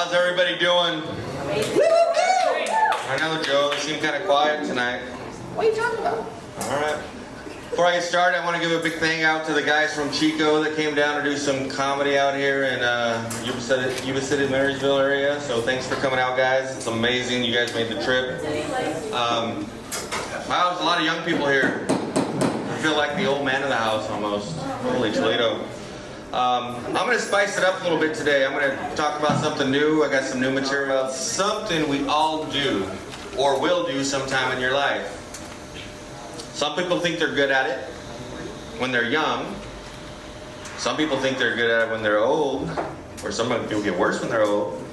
How's everybody doing? I know, Joe, you seem kind of quiet tonight. What are you talking about? All right. Before I get started, I want to give a big thank out to the guys from Chico that came down to do some comedy out here in Yuba City, Marysville area. So thanks for coming out, guys. It's amazing you guys made the trip. Wow, there's a lot of young people here. I feel like the old man of the house almost. Holy Toledo. I'm going to spice it up a little bit today. I'm going to talk about something new. I got some new material. Something we all do or will do sometime in your life. Some people think they're good at it when they're young. Some people think they're good at it when they're old. Or some people get worse when they're old.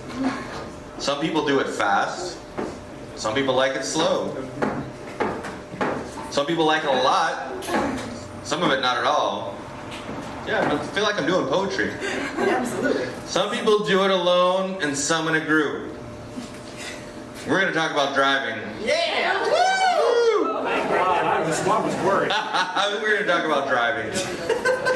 Some people do it fast. Some people like it slow. Some people like it a lot. Some of it not at all. Yeah, I feel like I'm doing poetry. Absolutely. Some people do it alone and some in a group. We're going to talk about driving. Yeah! Woo! Thank God, I was worried. We're going to talk about driving.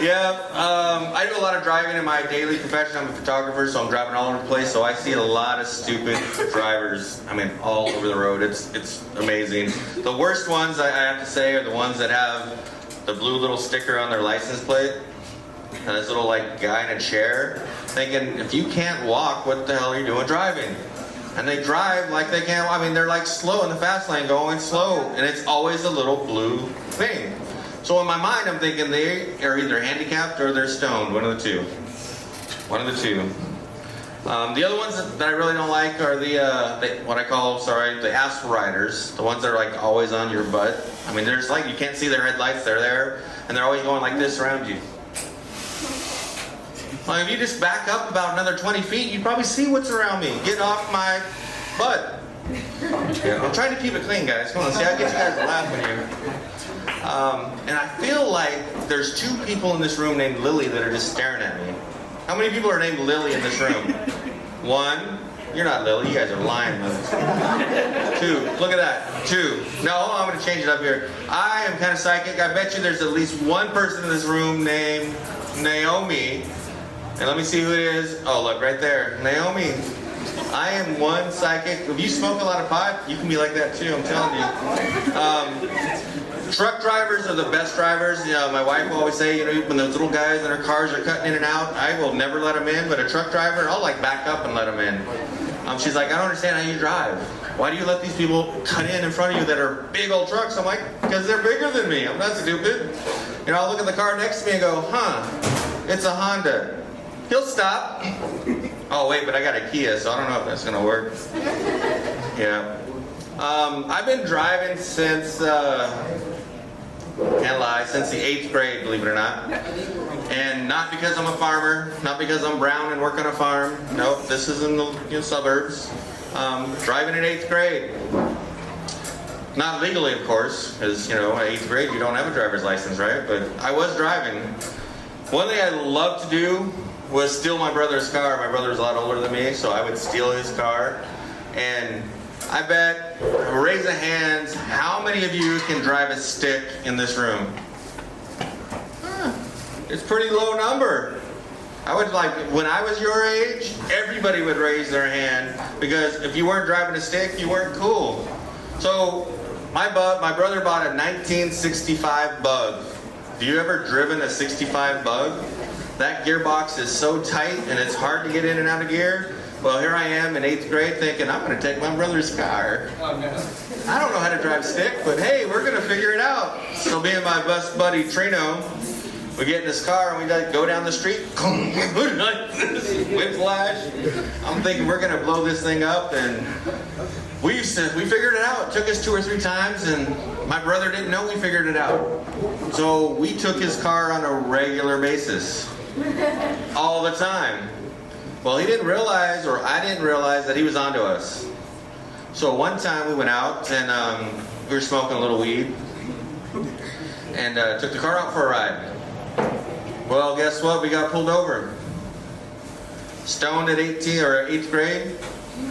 Yeah, I do a lot of driving in my daily profession. I'm a photographer, so I'm driving all over the place. So I see a lot of stupid drivers. I mean, all over the road. It's amazing. The worst ones, I have to say, are the ones that have the blue little sticker on their license plate. And this little like guy in a chair, thinking, if you can't walk, what the hell are you doing driving? And they drive like they can't. I mean, they're like slow in the fast lane, going slow, and it's always a little blue thing. So in my mind, I'm thinking they are either handicapped or they're stoned. One of the two. One of the two. The other ones that I really don't like are what I call, the ass riders. The ones that are like always on your butt. I mean, there's like, you can't see their headlights, they're there, and they're always going like this around you. Well, if you just back up about another 20 feet, you'd probably see what's around me. Get off my butt. Yeah, I'm trying to keep it clean, guys. Come on, see, I get you guys laughing here. And I feel like there's two people in this room named Lily that are just staring at me. How many people are named Lily in this room? One. You're not Lily. You guys are lying, Lily. Two. Look at that. Two. No, I'm going to change it up here. I am kind of psychic. I bet you there's at least one person in this room named Naomi. And let me see who it is. Oh, look, right there. Naomi. I am one psychic. If you smoke a lot of pot, you can be like that too, I'm telling you. Truck drivers are the best drivers. You know, my wife will always say, when those little guys in their cars are cutting in and out, I will never let them in. But a truck driver, I'll like back up and let them in. She's like, I don't understand how you drive. Why do you let these people cut in front of you that are big old trucks? I'm like, because they're bigger than me. I'm not stupid. I'll look at the car next to me and go, it's a Honda. He'll stop. Oh wait, but I got a Kia, so I don't know if that's gonna work. Yeah. I've been driving since, can't lie, since the 8th grade, believe it or not. And not because I'm a farmer, not because I'm brown and work on a farm. Nope, this is in the suburbs. Driving in 8th grade. Not legally, of course, because, at 8th grade you don't have a driver's license, right? But I was driving. One thing I loved to do was steal my brother's car. My brother was a lot older than me, so I would steal his car. And I bet, raise of hands, how many of you can drive a stick in this room? It's a pretty low number. I would when I was your age, everybody would raise their hand, because if you weren't driving a stick, you weren't cool. So my brother bought a 1965 Bug. Have you ever driven a 65 Bug? That gearbox is so tight and it's hard to get in and out of gear. Well, here I am in 8th grade thinking, I'm going to take my brother's car. Oh, no. I don't know how to drive stick, but hey, we're going to figure it out. So me and my best buddy Trino, we get in this car and we go down the street. Whiplash. I'm thinking we're going to blow this thing up, and we figured it out. It took us 2 or 3 times, and my brother didn't know we figured it out. So we took his car on a regular basis. All the time. Well, he didn't realize, or I didn't realize, that he was onto us. So one time we went out and we were smoking a little weed and took the car out for a ride. Well, guess what? We got pulled over. Stoned at 8th grade,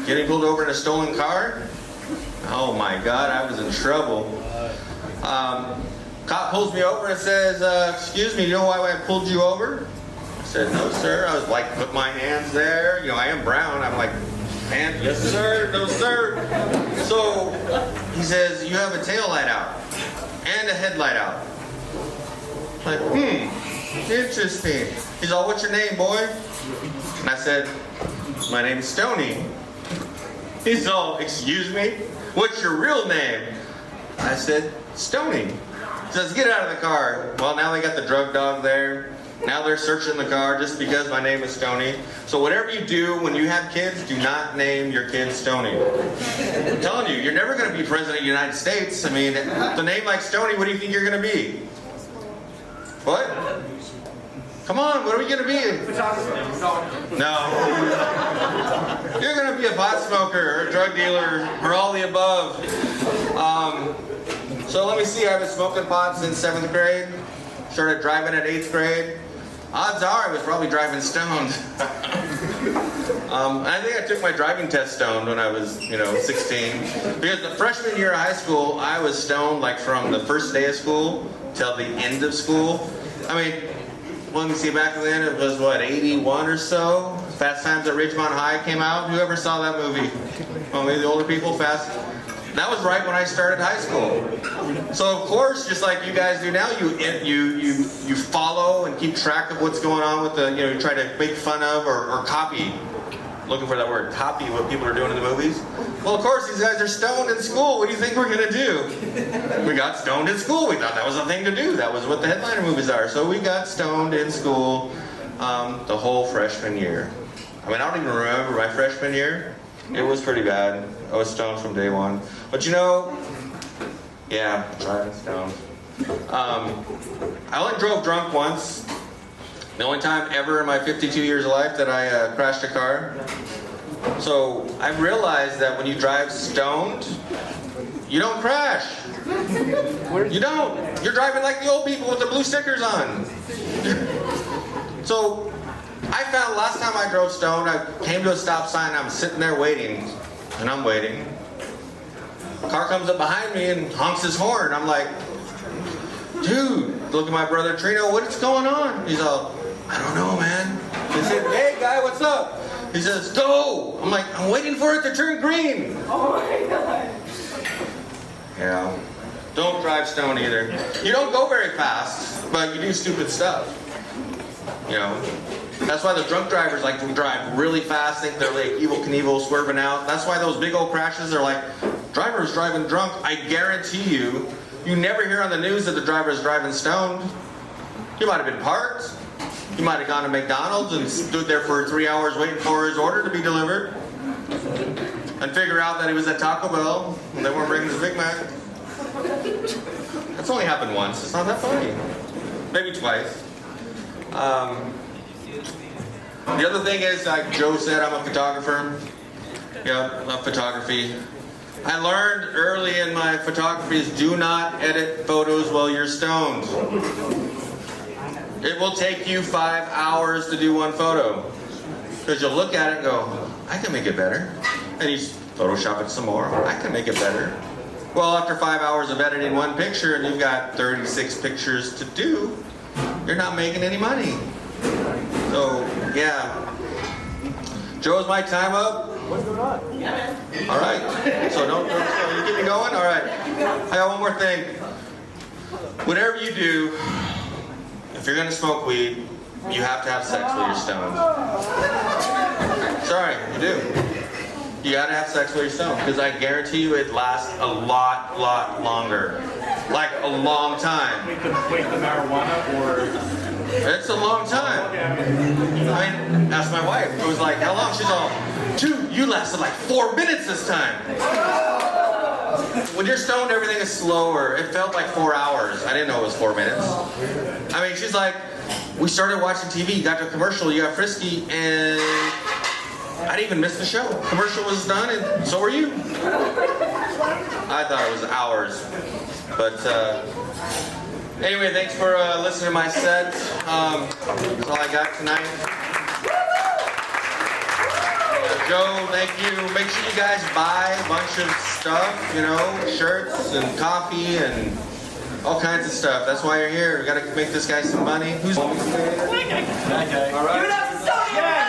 getting pulled over in a stolen car. Oh my God, I was in trouble. Cop pulls me over and says, excuse me, you know why I pulled you over? I said, no, sir. I was like, put my hands there. You know, I am brown. I'm like, hands, yes, sir. No, sir. So he says, you have a tail light out and a headlight out. I'm like, interesting. He's all, what's your name, boy? And I said, my name's Stoney. He's all, excuse me? What's your real name? I said, Stoney. He says, get out of the car. Well, now they got the drug dog there. Now they're searching the car just because my name is Stoney. So whatever you do when you have kids, do not name your kid Stoney. I'm telling you, you're never going to be president of the United States. I mean, the name like Stoney, what do you think you're going to be? What? Come on, what are we going to be? No. You're going to be a pot smoker or a drug dealer or all the above. So let me see, I've been smoking pot since 7th grade. Started driving at 8th grade. Odds are I was probably driving stoned. I think I took my driving test stoned when I was, 16. Because the freshman year of high school, I was stoned like from the first day of school till the end of school. I mean, let me see, back then it was, 81 or so? Fast Times at Ridgemont High came out. Whoever saw that movie? Well, maybe the older people, That was right when I started high school. So of course, just like you guys do now, you follow and keep track of what's going on with you try to make fun of or copy. Looking for that word, copy what people are doing in the movies. Well, of course, these guys are stoned in school. What do you think we're gonna do? We got stoned in school. We thought that was a thing to do. That was what the headliner movies are. So we got stoned in school the whole freshman year. I mean, I don't even remember my freshman year. It was pretty bad. I was stoned from day one. But driving stoned. I only drove drunk once. The only time ever in my 52 years of life that I crashed a car. So I realized that when you drive stoned, you don't crash. You don't. You're driving like the old people with the blue stickers on. So I found last time I drove stoned, I came to a stop sign, I'm sitting there waiting, and I'm waiting. A car comes up behind me and honks his horn. I'm like, dude, look at my brother Trino, what's going on? He's all, I don't know, man. He said, hey guy, what's up? He says, go! I'm like, I'm waiting for it to turn green. Oh my God. Yeah. Don't drive stoned either. You don't go very fast, but you do stupid stuff. That's why the drunk drivers like to drive really fast, think they're like Evel Knievel swerving out. That's why those big old crashes are like, drivers driving drunk. I guarantee you, you never hear on the news that the driver is driving stoned. He might have been parked. He might have gone to McDonald's and stood there for 3 hours waiting for his order to be delivered. And figure out that he was at Taco Bell and they weren't bringing his Big Mac. That's only happened once. It's not that funny. Maybe twice. The other thing is, like Joe said, I'm a photographer. Yeah, love photography. I learned early in my photography is do not edit photos while you're stoned. It will take you 5 hours to do one photo. Because you'll look at it and go, I can make it better. And you Photoshop it some more. I can make it better. Well, after 5 hours of editing one picture and you've got 36 pictures to do, you're not making any money. So, yeah. Joe, is my time up? What's going on? Yeah, man. All right. So you keep me going? All right. I got one more thing. Whatever you do, if you're going to smoke weed, you have to have sex while you're stoned. Sorry, you do. You got to have sex while you're stoned. Because I guarantee you it lasts a lot longer. Like a long time. Wait, the marijuana or... It's a long time. I mean, asked my wife. It was like, how long? She's all, dude, you lasted like 4 minutes this time. When you're stoned, everything is slower. It felt like 4 hours. I didn't know it was 4 minutes. I mean, she's like, we started watching TV, got to a commercial, you got frisky, and I didn't even miss the show. Commercial was done, and so were you. I thought it was hours. But, anyway, thanks for listening to my set. That's all I got tonight. Joe, thank you. Make sure you guys buy a bunch of stuff, shirts and coffee and all kinds of stuff. That's why you're here. We gotta make this guy some money. Who's? That guy. All right. Give it up, Sonia!